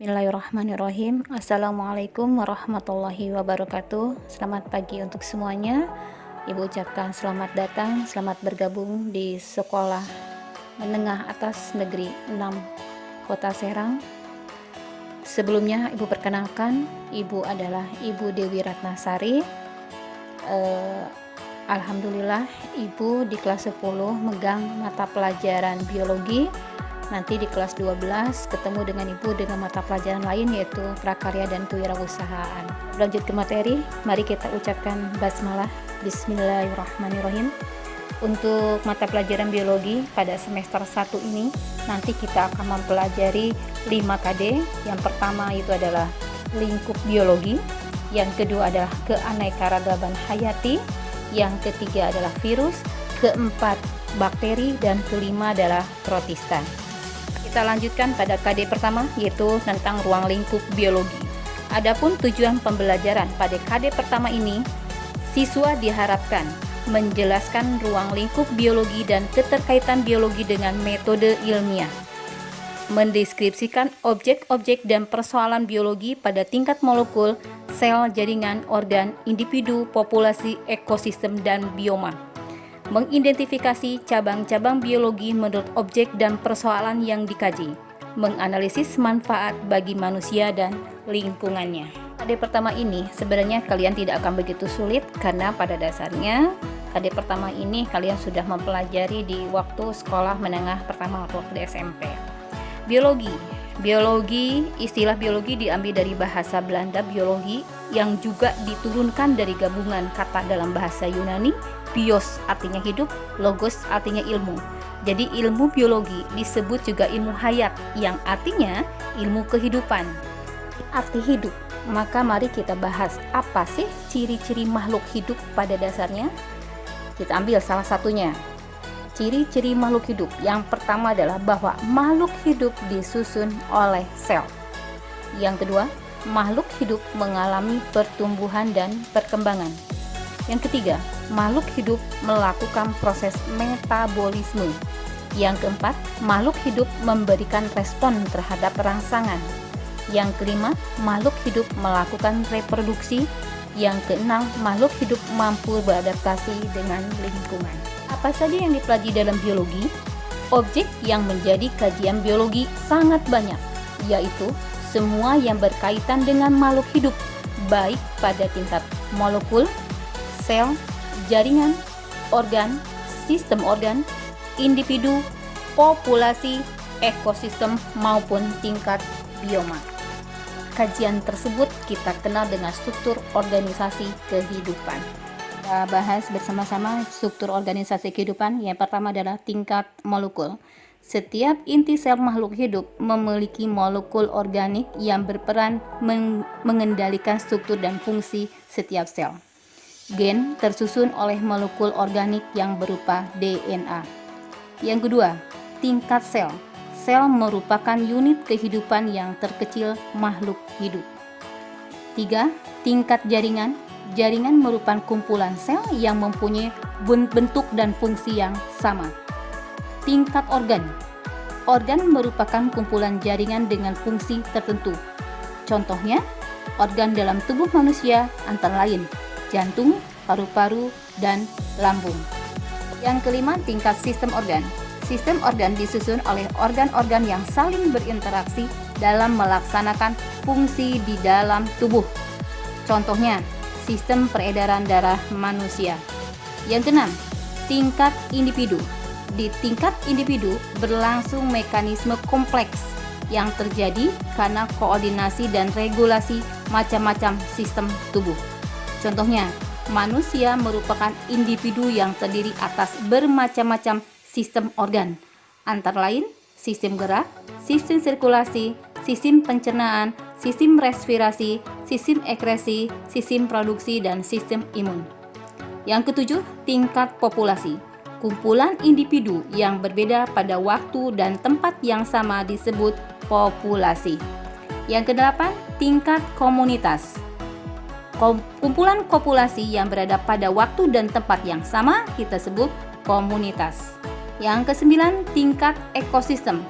Bismillahirrahmanirrahim. Assalamualaikum warahmatullahi wabarakatuh. Selamat pagi untuk semuanya. Ibu ucapkan selamat datang, selamat bergabung di Sekolah Menengah Atas Negeri 6 Kota Serang. Sebelumnya Ibu perkenalkan, Ibu adalah Ibu Dewi Ratnasari. Alhamdulillah Ibu di kelas 10 megang mata pelajaran biologi. Nanti di kelas 12 ketemu dengan Ibu dengan mata pelajaran lain, yaitu prakarya dan kewirausahaan. Lanjut ke materi, mari kita ucapkan basmalah. Bismillahirrahmanirrahim. Untuk mata pelajaran biologi pada semester 1 ini, nanti kita akan mempelajari 5 KD. Yang pertama itu adalah lingkup biologi, yang kedua adalah keanekaragaman hayati, yang ketiga adalah virus, keempat bakteri, dan kelima adalah protista. Kita lanjutkan pada KD pertama, yaitu tentang ruang lingkup biologi. Adapun tujuan pembelajaran pada KD pertama ini, siswa diharapkan menjelaskan ruang lingkup biologi dan keterkaitan biologi dengan metode ilmiah, mendeskripsikan objek-objek dan persoalan biologi pada tingkat molekul, sel, jaringan, organ, individu, populasi, ekosistem, dan bioma, mengidentifikasi cabang-cabang biologi menurut objek dan persoalan yang dikaji, menganalisis manfaat bagi manusia dan lingkungannya. KD pertama ini sebenarnya kalian tidak akan begitu sulit, karena pada dasarnya KD pertama ini kalian sudah mempelajari di waktu sekolah menengah pertama waktu SMP. Biologi, istilah biologi diambil dari bahasa Belanda biologi, yang juga diturunkan dari gabungan kata dalam bahasa Yunani. Bios artinya hidup, logos artinya ilmu. Jadi ilmu biologi disebut juga ilmu hayat, yang artinya ilmu kehidupan. Arti hidup. Maka mari kita bahas apa sih ciri-ciri makhluk hidup pada dasarnya. Kita ambil salah satunya. Ciri-ciri makhluk hidup. Yang pertama adalah bahwa makhluk hidup disusun oleh sel. Yang kedua, makhluk hidup mengalami pertumbuhan dan perkembangan. Yang ketiga, makhluk hidup melakukan proses metabolisme. Yang keempat, makhluk hidup memberikan respon terhadap rangsangan. Yang kelima, makhluk hidup melakukan reproduksi. Yang keenam, makhluk hidup mampu beradaptasi dengan lingkungan. Apa saja yang dipelajari dalam biologi? Objek yang menjadi kajian biologi sangat banyak, yaitu semua yang berkaitan dengan makhluk hidup, baik pada tingkat molekul, sel, jaringan, organ, sistem organ, individu, populasi, ekosistem, maupun tingkat bioma. Kajian tersebut kita kenal dengan struktur organisasi kehidupan. Kita bahas bersama-sama struktur organisasi kehidupan. Yang pertama adalah tingkat molekul. Setiap inti sel makhluk hidup memiliki molekul organik yang berperan mengendalikan struktur dan fungsi setiap sel. Gen tersusun oleh molekul organik yang berupa DNA. Yang kedua, tingkat sel. Sel merupakan unit kehidupan yang terkecil makhluk hidup. 3. Tingkat jaringan. Jaringan merupakan kumpulan sel yang mempunyai bentuk dan fungsi yang sama. Tingkat organ. Organ merupakan kumpulan jaringan dengan fungsi tertentu. Contohnya, organ dalam tubuh manusia antara lain jantung, paru-paru, dan lambung. Yang kelima, tingkat sistem organ. Sistem organ disusun oleh organ-organ yang saling berinteraksi dalam melaksanakan fungsi di dalam tubuh. Contohnya, sistem peredaran darah manusia. Yang keenam, tingkat individu. Di tingkat individu berlangsung mekanisme kompleks yang terjadi karena koordinasi dan regulasi macam-macam sistem tubuh. Contohnya, manusia merupakan individu yang terdiri atas bermacam-macam sistem organ, antara lain sistem gerak, sistem sirkulasi, sistem pencernaan, sistem respirasi, sistem ekskresi, sistem produksi, dan sistem imun. Yang ketujuh, tingkat populasi. Kumpulan individu yang berbeda pada waktu dan tempat yang sama disebut populasi. Yang kedelapan, tingkat komunitas. Kumpulan populasi yang berada pada waktu dan tempat yang sama kita sebut komunitas. Yang kesembilan, tingkat ekosistem.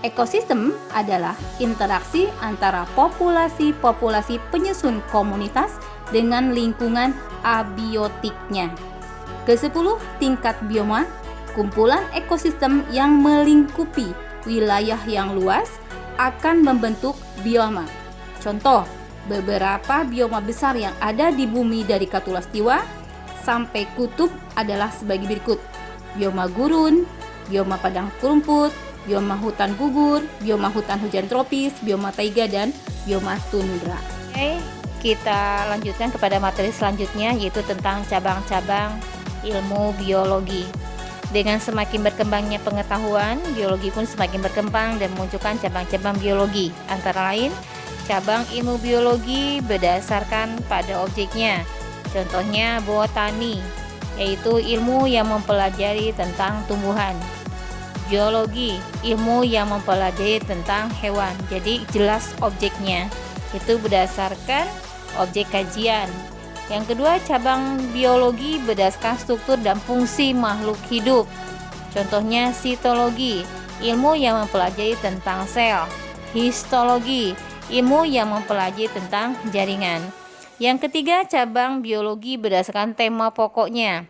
Ekosistem adalah interaksi antara populasi-populasi penyusun komunitas dengan lingkungan abiotiknya. Ke-10, tingkat bioma, kumpulan ekosistem yang melingkupi wilayah yang luas akan membentuk bioma. Contoh, beberapa bioma besar yang ada di bumi dari Khatulistiwa sampai kutub adalah sebagai berikut: bioma gurun, bioma padang rumput, bioma hutan gugur, bioma hutan hujan tropis, bioma taiga, dan bioma tundra. Oke, kita lanjutkan kepada materi selanjutnya, yaitu tentang cabang-cabang ilmu biologi. Dengan semakin berkembangnya pengetahuan, biologi pun semakin berkembang dan memunculkan cabang-cabang biologi. Antara lain, cabang ilmu biologi berdasarkan pada objeknya. Contohnya botani, yaitu ilmu yang mempelajari tentang tumbuhan. Geologi, ilmu yang mempelajari tentang hewan. Jadi jelas objeknya, itu berdasarkan objek kajian. Yang kedua, cabang biologi berdasarkan struktur dan fungsi makhluk hidup. Contohnya sitologi, ilmu yang mempelajari tentang sel. Histologi, ilmu yang mempelajari tentang jaringan. Yang ketiga, cabang biologi berdasarkan tema pokoknya.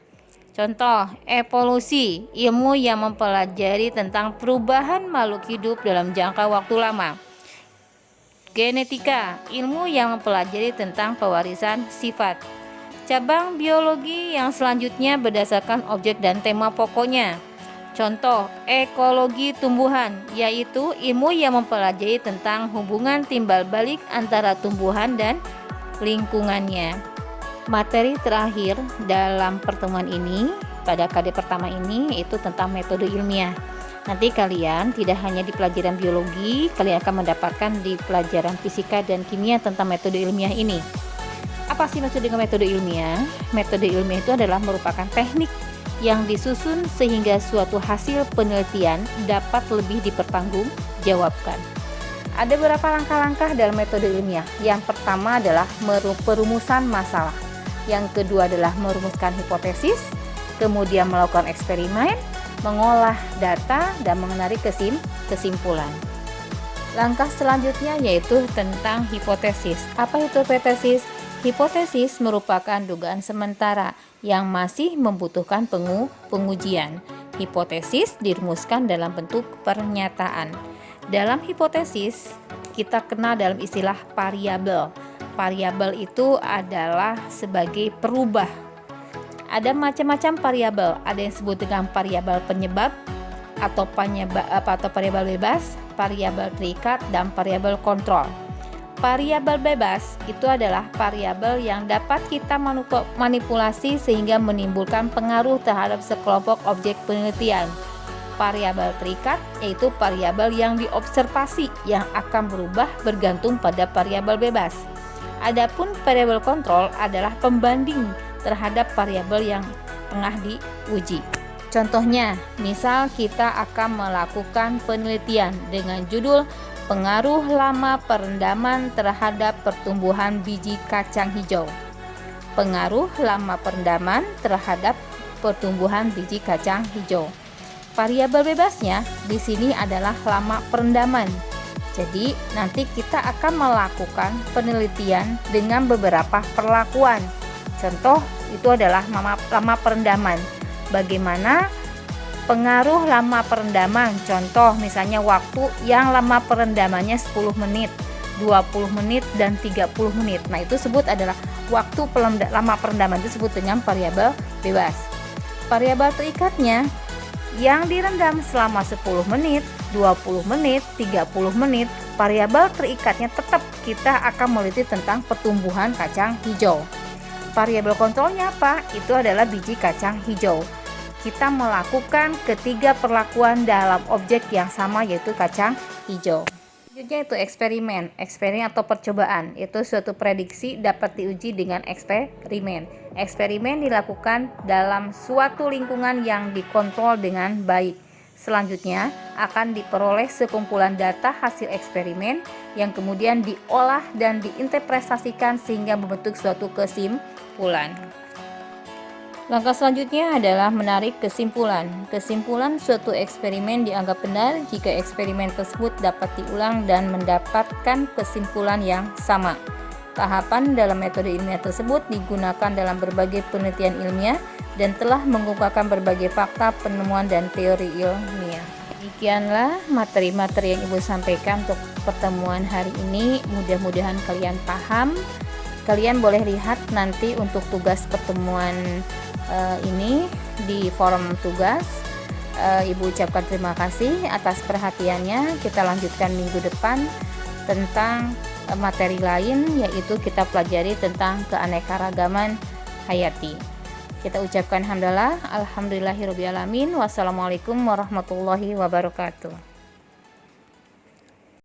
Contoh, evolusi, ilmu yang mempelajari tentang perubahan makhluk hidup dalam jangka waktu lama. Genetika, ilmu yang mempelajari tentang pewarisan sifat. Cabang biologi yang selanjutnya berdasarkan objek dan tema pokoknya. Contoh, ekologi tumbuhan, yaitu ilmu yang mempelajari tentang hubungan timbal balik antara tumbuhan dan lingkungannya. Materi terakhir dalam pertemuan ini pada KD pertama ini yaitu tentang metode ilmiah. Nanti kalian tidak hanya di pelajaran biologi, kalian akan mendapatkan di pelajaran fisika dan kimia tentang metode ilmiah ini. Apa sih maksud dengan metode ilmiah? Metode ilmiah itu adalah merupakan teknik yang disusun sehingga suatu hasil penelitian dapat lebih dipertanggungjawabkan. Ada beberapa langkah-langkah dalam metode ilmiah. Yang pertama adalah perumusan masalah. Yang kedua adalah merumuskan hipotesis, kemudian melakukan eksperimen, mengolah data, dan menarik kesimpulan. Langkah selanjutnya yaitu tentang hipotesis. Apa itu hipotesis? Hipotesis merupakan dugaan sementara yang masih membutuhkan pengujian. Hipotesis dirumuskan dalam bentuk pernyataan. Dalam hipotesis, kita kenal dalam istilah variabel. Variabel itu adalah sebagai perubah. Ada macam-macam variabel. Ada yang disebut dengan variabel penyebab atau variabel bebas, variabel terikat, dan variabel kontrol. Variabel bebas itu adalah variabel yang dapat kita manipulasi sehingga menimbulkan pengaruh terhadap sekelompok objek penelitian. Variabel terikat yaitu variabel yang diobservasi yang akan berubah bergantung pada variabel bebas. Adapun variabel kontrol adalah pembanding terhadap variabel yang tengah diuji. Contohnya, misal kita akan melakukan penelitian dengan judul pengaruh lama perendaman terhadap pertumbuhan biji kacang hijau. Pengaruh lama perendaman terhadap pertumbuhan biji kacang hijau. Variabel bebasnya di sini adalah lama perendaman. Jadi nanti kita akan melakukan penelitian dengan beberapa perlakuan. Contoh itu adalah lama perendaman. Bagaimana pengaruh lama perendaman? Contoh misalnya waktu yang lama perendamannya 10 menit, 20 menit, dan 30 menit. Nah itu disebut adalah waktu lama perendaman, itu disebut dengan variabel bebas. Variabel terikatnya yang direndam selama 10 menit, 20 menit, 30 menit, variabel terikatnya tetap kita akan meneliti tentang pertumbuhan kacang hijau. Variabel kontrolnya apa? Itu adalah biji kacang hijau. Kita melakukan ketiga perlakuan dalam objek yang sama yaitu kacang hijau. Selanjutnya itu eksperimen atau percobaan. Itu suatu prediksi dapat diuji dengan eksperimen. Eksperimen dilakukan dalam suatu lingkungan yang dikontrol dengan baik. Selanjutnya akan diperoleh sekumpulan data hasil eksperimen yang kemudian diolah dan diinterpretasikan sehingga membentuk suatu kesimpulan. Langkah selanjutnya adalah menarik kesimpulan. Kesimpulan suatu eksperimen dianggap benar jika eksperimen tersebut dapat diulang dan mendapatkan kesimpulan yang sama. Tahapan dalam metode ilmiah tersebut digunakan dalam berbagai penelitian ilmiah dan telah mengungkapkan berbagai fakta, penemuan, dan teori ilmiah. Demikianlah materi-materi yang Ibu sampaikan untuk pertemuan hari ini. Mudah-mudahan kalian paham. Kalian boleh lihat nanti untuk tugas pertemuan ini di forum tugas. Ibu ucapkan terima kasih atas perhatiannya. Kita lanjutkan minggu depan tentang materi lain, yaitu kita pelajari tentang keanekaragaman hayati. Kita ucapkan hamdalah, alhamdulillahirobbilalamin. Wassalamualaikum warahmatullahi wabarakatuh.